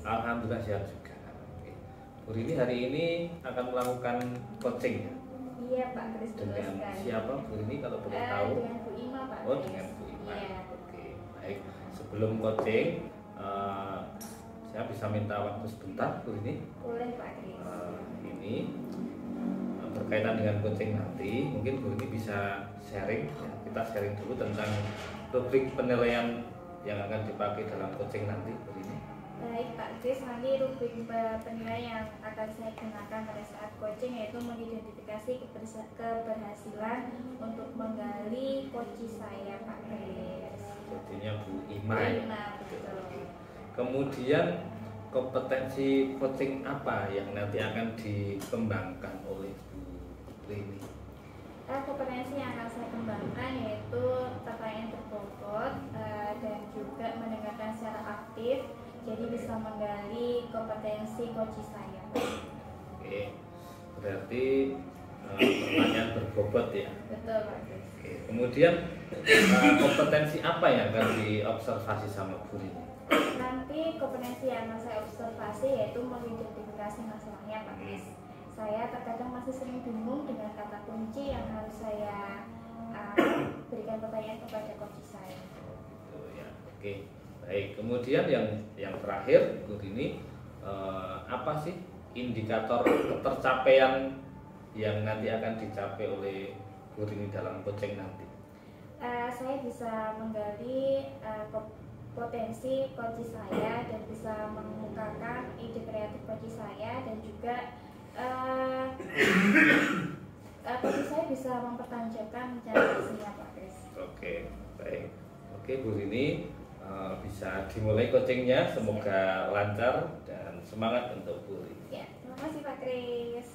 Alhamdulillah sehat juga. Oke. Bu Rini hari ini akan melakukan coaching ya? Iya Pak Kris, dengan sekali. Siapa Bu Rini kalau boleh tahu? Dengan Bu Ima Pak Oh, Kris. dengan Bu Ima. Iya. Oke, baik. Sebelum coaching, saya bisa minta waktu sebentar Bu Rini? Boleh Pak Kris. Ini berkaitan dengan coaching nanti, mungkin Bu Rini bisa sharing ya. Kita sharing dulu tentang rubrik penilaian yang akan dipakai dalam coaching nanti Bu Rini. Baik Pak Kris, nanti rubrik penilaian yang akan saya gunakan pada saat coaching yaitu mengidentifikasi keberhasilan untuk menggali coach saya Pak Kris. Jadinya Bu Ima Bu ya. Ima, betul. Kemudian kompetensi coaching apa yang nanti akan dikembangkan oleh Bu Rini? Kompetensi yang akan saya kembangkan yaitu pertanyaan berbobot dan juga mendengarkan secara aktif, jadi bisa menggali kompetensi coach saya. Oke, berarti pertanyaan berbobot ya. Betul Pak Kris. Oke, kemudian kompetensi apa yang akan diobservasi sama Bu Rini? Nanti kompetensi yang akan saya observasi yaitu mengidentifikasi masalahnya Pak Kris. Saya terkadang masih sering bingung dengan kata kunci yang harus saya berikan pertanyaan kepada coach saya. Gitu ya. Oke, baik. Kemudian yang terakhir Bu Rini, apa sih indikator ketercapaian yang nanti akan dicapai oleh Bu Rini dalam coaching nanti? Saya bisa menggali potensi coach saya dan bisa mengemukakan ide kreatif coach saya dan juga coach saya bisa mempertanyakan cara aksinya Pak Kris. Oke, baik. Oke Bu Rini, bisa dimulai coachingnya. Semoga lancar dan semangat untuk Bu Rini. Ya, terima kasih Pak Kris.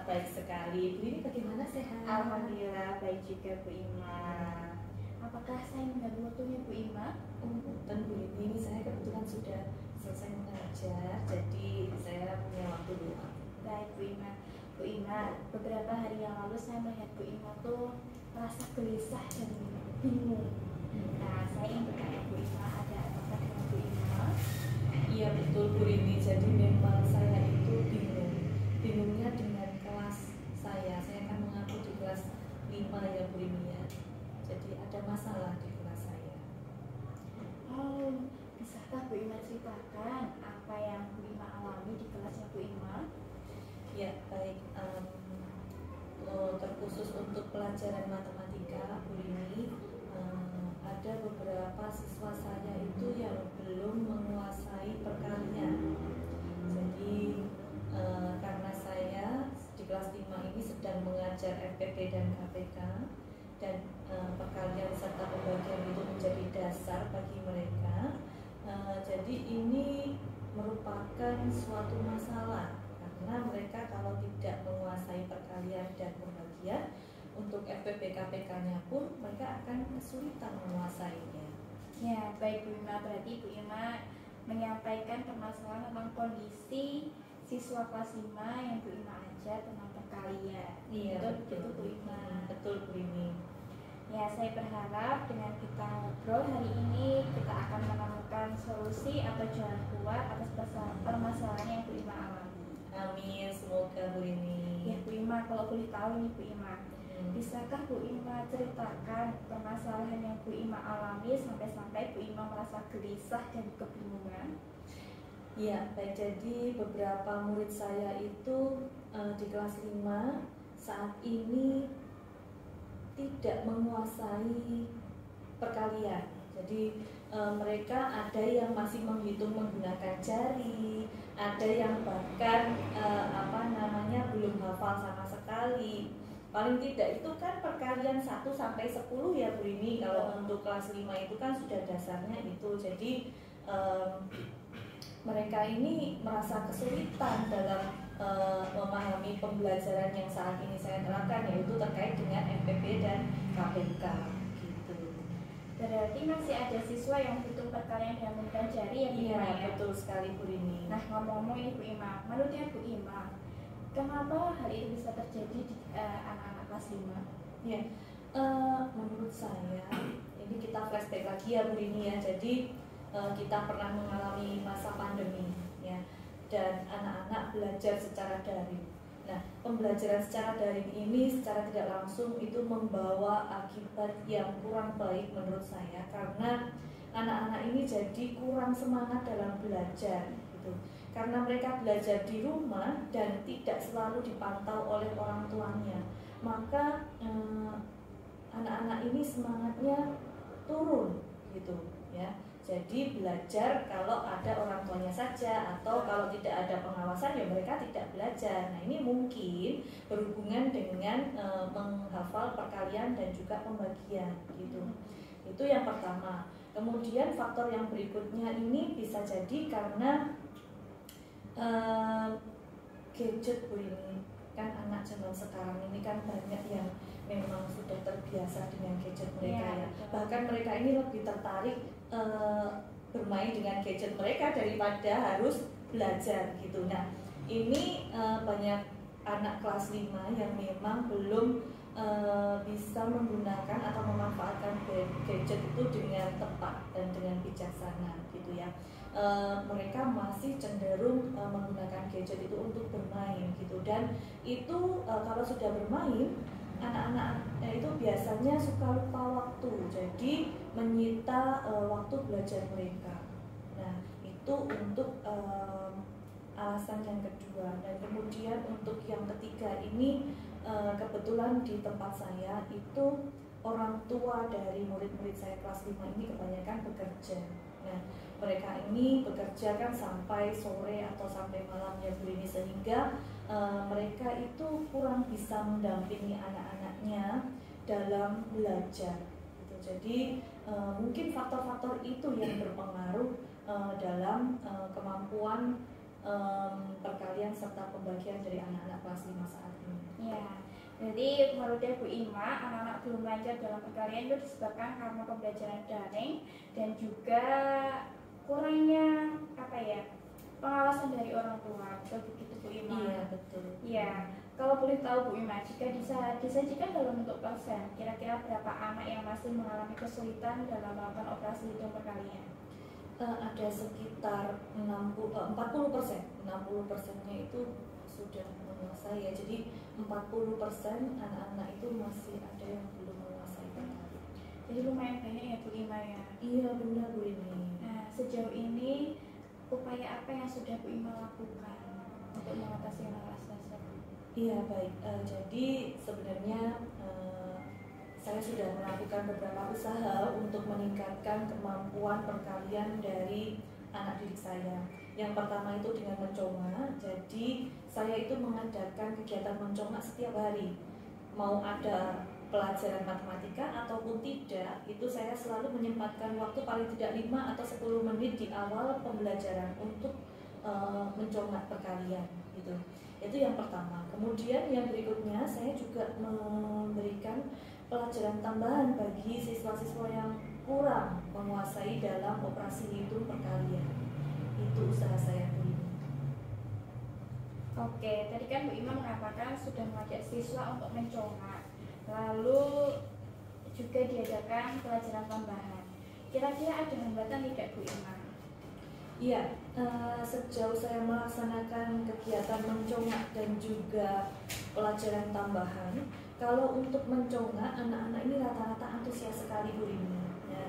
Baik sekali, Bu Ini bagaimana sehat? Alhamdulillah baik juga Bu Ima. Apakah saya mengganggu waktunya Bu Ima? Dan Bu ini saya kebetulan sudah selesai mengajar, jadi saya punya waktu luang. Baik Bu Ima. Bu Ima, beberapa hari yang lalu saya melihat Bu Ima tuh merasa gelisah dan bingung. Nah, saya ingin bertanya Bu Ima, ada apa dengan Bu Ima? Iya betul Bu Ini, jadi memang saya itu bingungnya dengan kelas saya kan mengaku di kelas 5 ya Bu Ini ya. Jadi ada masalah di kelas saya. Oh, bisakah Bu Ima ceritakan apa yang Bu Ima alami di kelasnya Bu Ima? Ya baik, terkhusus untuk pelajaran matematika Bu Ini, ada beberapa siswa saya itu yang belum menguasai perkalian. Jadi karena saya di kelas 5 ini sedang mengajar FPP dan KPK dan perkalian serta pembagian itu menjadi dasar bagi mereka, jadi ini merupakan suatu masalah karena mereka kalau tidak menguasai perkalian dan pembagian untuk FPP KPK-nya pun mereka akan kesulitan menguasainya. Ya, baik Bu Ima, berarti Bu Ima menyampaikan permasalahan tentang kondisi siswa kelas 5 yang Bu Ima ajar tentang perkalian. Iya, betul Bu Ima. Betul Bu Ini. Ya, saya berharap dengan kita ngobrol hari ini kita akan menemukan solusi atau jalan keluar atas permasalahan yang Bu Ima alami. Amin, semoga Bu Ini. Ya Bu Ima, kalau boleh tahu nih Bu Ima, bisakah Bu Ima ceritakan permasalahan yang Bu Ima alami sampai-sampai Bu Ima merasa gelisah dan kebingungan? Ya, baik, jadi beberapa murid saya itu di kelas 5 saat ini tidak menguasai perkalian. Jadi mereka ada yang masih menghitung menggunakan jari, ada yang bahkan belum hafal sama sekali. Paling tidak itu kan perkalian 1 sampai 10 ya Bu Ini. Kalau untuk kelas 5 itu kan sudah dasarnya itu. Jadi mereka ini merasa kesulitan dalam memahami pembelajaran yang saat ini saya terapkan, yaitu terkait dengan FPP dan KPK gitu. Berarti masih ada siswa yang butuh perkalian dengan menggunakan jari ya Bu Iya, Ima ya. betul sekali Bu Rini. Nah, ngomong-ngomong ini Bu Ima, menurutnya Bu Ima, kenapa hal itu bisa terjadi di anak-anak kelas 5? Ya, menurut saya ini kita flashback lagi ya Bu Rini ya. Jadi kita pernah mengalami masa pandemi ya, dan anak-anak belajar secara daring. Nah, pembelajaran secara daring ini secara tidak langsung itu membawa akibat yang kurang baik menurut saya, karena anak-anak ini jadi kurang semangat dalam belajar gitu. Karena mereka belajar di rumah dan tidak selalu dipantau oleh orang tuanya, maka anak-anak ini semangatnya turun gitu ya. Jadi belajar kalau ada orang tuanya saja, atau kalau tidak ada pengawasan ya mereka tidak belajar. Nah, ini mungkin berhubungan dengan menghafal perkalian dan juga pembagian gitu. Itu yang pertama. Kemudian faktor yang berikutnya ini bisa jadi karena gadget Bu ini. Kan anak zaman sekarang ini kan banyak yang memang sudah terbiasa dengan gadget mereka ya. Bahkan mereka ini lebih tertarik bermain dengan gadget mereka daripada harus belajar gitu. Nah, ini banyak anak kelas 5 yang memang belum bisa menggunakan atau memanfaatkan gadget itu dengan tepat dan dengan bijaksana gitu ya. Mereka masih cenderung menggunakan gadget itu untuk bermain gitu, dan itu kalau sudah bermain, anak-anak itu biasanya suka lupa waktu, jadi menyita waktu belajar mereka. Nah, itu untuk alasan yang kedua. Dan kemudian untuk yang ketiga ini, kebetulan di tempat saya itu orang tua dari murid-murid saya kelas 5 ini kebanyakan bekerja. Nah, mereka ini bekerja kan sampai sore atau sampai malam ya Bu ini, sehingga mereka itu kurang bisa mendampingi anak-anaknya dalam belajar gitu. Jadi mungkin faktor-faktor itu yang berpengaruh dalam kemampuan perkalian serta pembagian dari anak-anak kelas 5 saat ini. Ya, jadi menurutnya Bu Ima, anak-anak belum lancar dalam perkalian itu disebabkan karena pembelajaran daring dan juga kurangnya pengawasan dari orang tua. Betul begitu Bu Ima? Iya, betul. Iya. Kalau boleh tahu Bu Ima, jika disajikan dalam bentuk persen, kira-kira berapa anak yang masih mengalami kesulitan dalam melakukan operasi hitung perkalian? Ada sekitar 40%. 60%-nya itu sudah menguasai ya. Jadi 40% anak-anak itu masih ada yang belum menguasai perkalian. Jadi lumayan banyak ya Bu Ima ya? Iya, benar Bu ini. Nah, sejauh ini upaya apa yang sudah Bu Ima lakukan untuk mengatasi hal tersebut? Iya, baik. Jadi sebenarnya saya sudah melakukan beberapa usaha untuk meningkatkan kemampuan perkalian dari anak didik saya. Yang pertama itu dengan mencongak. Jadi saya itu mengadakan kegiatan mencongak setiap hari. Mau ada pelajaran matematika ataupun tidak, itu saya selalu menyempatkan waktu paling tidak 5 atau 10 menit di awal pembelajaran untuk mencongak perkalian gitu. Itu yang pertama. Kemudian yang berikutnya, saya juga memberikan pelajaran tambahan bagi siswa-siswa yang kurang menguasai dalam operasi hitung perkalian. Itu usaha saya Bu Ima. Oke, tadi kan Bu Ima mengatakan sudah mengajak siswa untuk mencongak, lalu juga diadakan pelajaran tambahan. Kira-kira ada hambatan tidak Bu Ima? Iya, sejauh saya melaksanakan kegiatan mencongak dan juga pelajaran tambahan, kalau untuk mencongak, anak-anak ini rata-rata antusias sekali Bu Rini. Ya,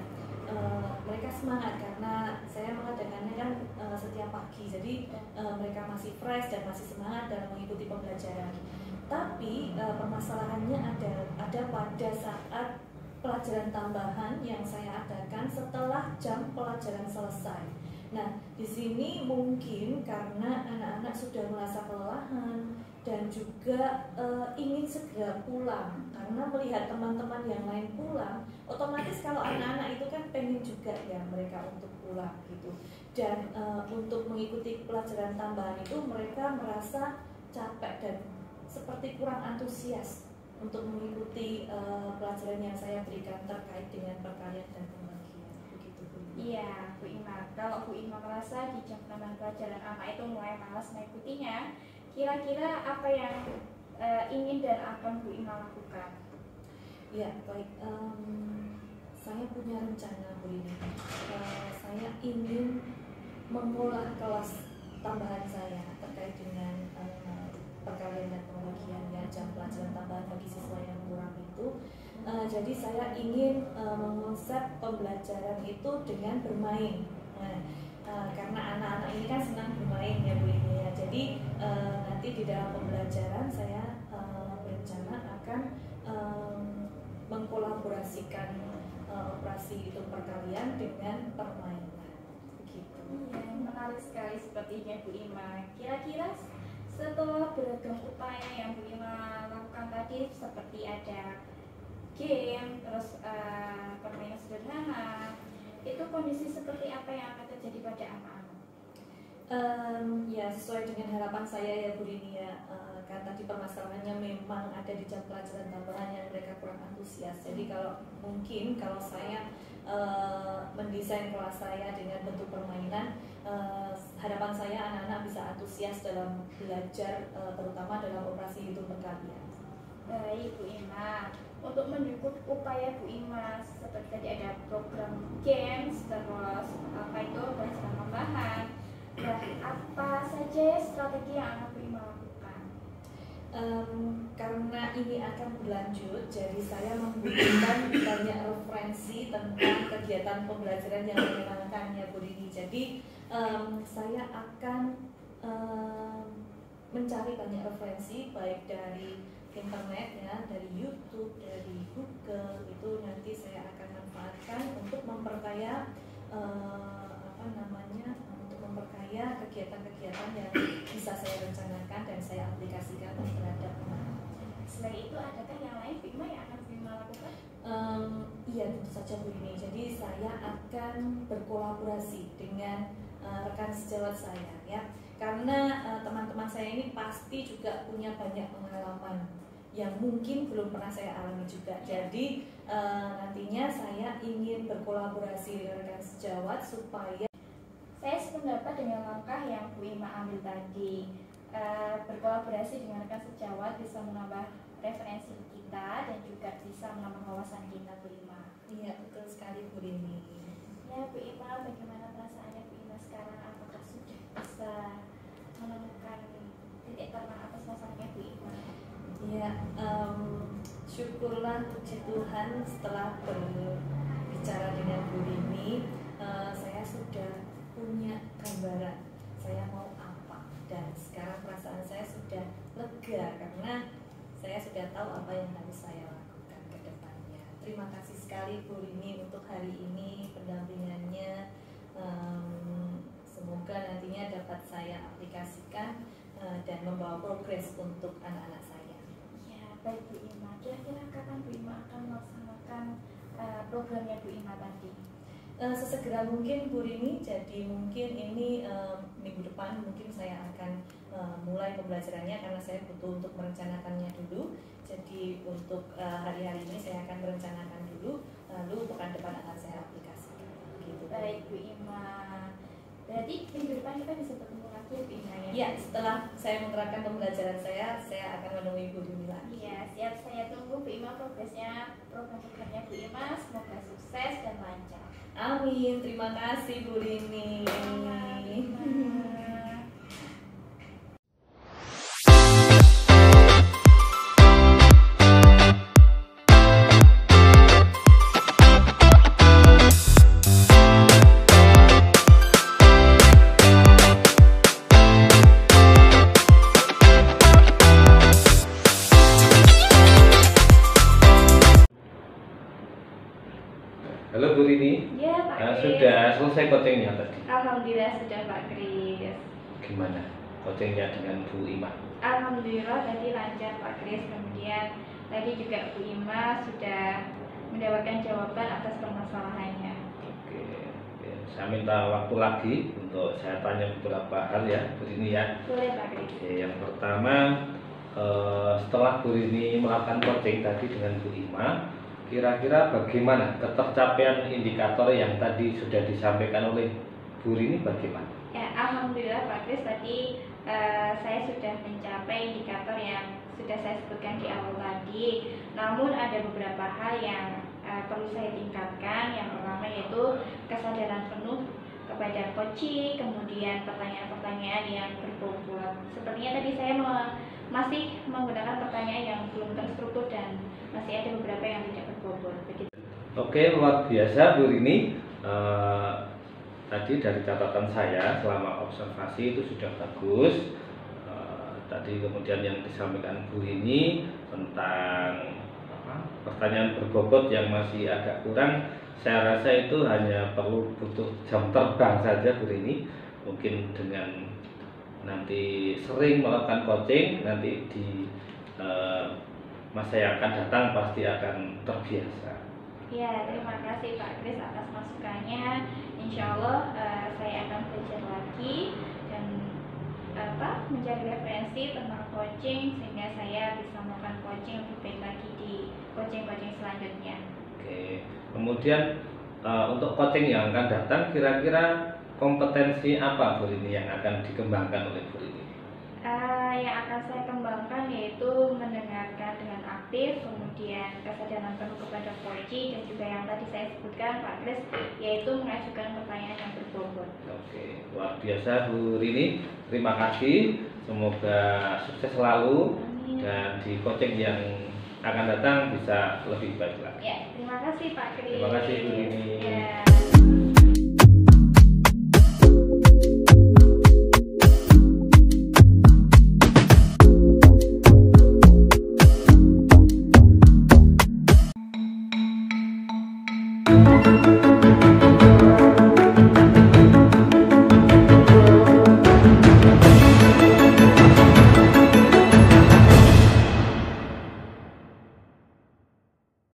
mereka semangat karena saya mengadakannya kan setiap pagi, jadi mereka masih fresh dan masih semangat dalam mengikuti pembelajaran. Tapi permasalahannya ada pada saat pelajaran tambahan yang saya adakan setelah jam pelajaran selesai. Nah, di sini mungkin karena anak-anak sudah merasa kelelahan dan juga ingin segera pulang, karena melihat teman-teman yang lain pulang, otomatis kalau anak-anak itu kan pengen juga ya mereka untuk pulang gitu. Dan untuk mengikuti pelajaran tambahan itu mereka merasa capek dan seperti kurang antusias untuk mengikuti pelajaran yang saya berikan terkait dengan perkalian dan pembagian begitu Bu. Iya, Bu Ima. Kalau Bu Ima merasa di jam tambahan pelajaran anak itu mulai malas mengikutinya, kira-kira apa yang ingin dan akan Bu Ima lakukan? Ya, baik. Saya punya rencana Bu ini. Saya ingin mengolah kelas tambahan saya terkait dengan perkalian dan pembagian ya, jam pelajaran tambahan bagi siswa yang kurang itu. Jadi saya ingin mengonsep pembelajaran itu dengan bermain. Karena anak-anak ini kan senang bermain ya Bu ini ya. Jadi nanti di dalam pembelajaran saya berencana akan mengkolaborasikan operasi hitung perkalian dengan permainan. Begitu. Iya, menarik sekali sepertinya Bu Ima. Kira-kira setelah beragam upaya yang Bu Ima lakukan tadi, seperti ada game, terus permainan sederhana, itu kondisi seperti apa yang akan terjadi pada anak-anak? Ya, sesuai dengan harapan saya ya Bu Rini ya, kan tadi permasalahannya memang ada di jam pelajaran tambahan yang mereka kurang antusias. Jadi kalau saya mendesain kelas saya dengan bentuk permainan, harapan saya anak-anak bisa antusias dalam belajar, terutama dalam operasi hitung perkalian. Baik Bu Ima, untuk mendukung upaya Bu Ima seperti tadi ada program games, terus apa itu pelajaran tambahan. Nah, apa saja strategi yang akan Bu Ima lakukan? Karena ini akan berlanjut, jadi saya membutuhkan banyak referensi tentang kegiatan pembelajaran yang menyenangkan ya Bu Rini. Jadi saya akan mencari banyak referensi baik dari internet ya, dari YouTube, dari Google, itu nanti saya akan manfaatkan untuk memperkaya kegiatan-kegiatan yang bisa saya rencanakan dan saya aplikasikan terhadap anak. Selain itu, adakah yang lain Bu Ima yang akan Bu Ima lakukan? Iya, tentu saja Bu Rini. Jadi saya akan berkolaborasi dengan rekan sejawat saya ya, karena teman-teman saya ini pasti juga punya banyak pengalaman yang mungkin belum pernah saya alami juga. Jadi nantinya saya ingin berkolaborasi dengan rekan sejawat supaya saya sependapat dengan langkah yang Bu Ima ambil tadi. Berkolaborasi dengan rekan sejawat bisa menambah referensi kita dan juga bisa menambah wawasan kita Bu Ima. Iya, betul sekali Bu Rini. Ya Bu Ima, bagaimana perasaannya Bu Ima sekarang? Apakah sudah bisa menemukan titik terang atas masalahnya Bu Ima? Ya, syukurlah puji Tuhan setelah berbicara dengan Bu Rini, saya sudah punya gambaran saya mau apa, dan sekarang perasaan saya sudah lega karena saya sudah tahu apa yang harus saya lakukan ke depannya. Terima kasih sekali Bu Rini untuk hari ini pendampingannya. Semoga nantinya dapat saya aplikasikan dan membawa progres untuk anak-anak saya. Ya, baik Bu Ima. Kira-kira kapan Bu Ima akan melaksanakan programnya Bu Ima tadi? Sesegera mungkin Bu Rini. Jadi mungkin ini minggu depan mungkin saya akan mulai pembelajarannya karena saya butuh untuk merencanakannya dulu. Jadi untuk hari-hari ini saya akan merencanakan dulu, lalu pekan depan akan saya aplikasikan. Gitu. Baik Bu Ima. Berarti minggu depan kita bisa bertemu lagi Bu Ima ya? Ya, setelah saya menerapkan pembelajaran saya akan menemui Bu Rini lagi. Iya, siap, saya tunggu Bu Ima progresnya, program-programnya Bu Ima. Semoga sukses dan lancar. Amin, terima kasih Bu Rini. Halo Bu Rini. Ya Pak Kris. Sudah selesai coachingnya tadi. Alhamdulillah sudah Pak Kris. Gimana coachingnya dengan Bu Ima? Alhamdulillah tadi lancar Pak Kris. Kemudian tadi juga Bu Ima sudah mendapatkan jawaban atas permasalahannya. Oke, saya minta waktu lagi untuk saya tanya beberapa hal ya Bu Rini ya. Boleh Pak Kris. Oke, yang pertama setelah Bu Rini melakukan coaching tadi dengan Bu Ima, kira-kira bagaimana ketercapaian indikator yang tadi sudah disampaikan oleh Bu Rini bagaimana? Ya, alhamdulillah Pak Kris, tadi saya sudah mencapai indikator yang sudah saya sebutkan di awal tadi. Namun ada beberapa hal yang perlu saya tingkatkan. Yang pertama yaitu kesadaran penuh kepada coaching, kemudian pertanyaan-pertanyaan yang berbobot. Sepertinya tadi saya masih menggunakan pertanyaan yang belum terstruktur dan masih ada beberapa yang tidak berbobot. Begitu. Oke, luar biasa Bu Rini. Tadi dari catatan saya selama observasi itu sudah bagus. Tadi kemudian yang disampaikan Bu Rini tentang pertanyaan berbobot yang masih agak kurang, saya rasa itu hanya perlu butuh jam terbang saja Bu Rini. Mungkin dengan nanti sering melakukan coaching, nanti di masa yang akan datang pasti akan terbiasa. Ya, terima kasih Pak Kris atas masukannya. Insya Allah saya akan belajar lagi dan mencari referensi tentang coaching sehingga saya bisa melakukan coaching lebih baik lagi di coaching-coaching selanjutnya. Oke, kemudian untuk coaching yang akan datang, kira-kira kompetensi apa Bu Rini yang akan dikembangkan oleh Bu Rini? Yang akan saya kembangkan yaitu mendengarkan dengan aktif, kemudian kesadaran penuh kepada coaching, dan juga yang tadi saya sebutkan Pak Kris, yaitu mengajukan pertanyaan yang berbobot. Oke, luar biasa Bu Rini. Terima kasih. Semoga sukses selalu. Amin. Dan di coaching yang akan datang bisa lebih baik lagi. Ya, terima kasih Pak Kris. Terima kasih Bu Rini. Ya. Thank you.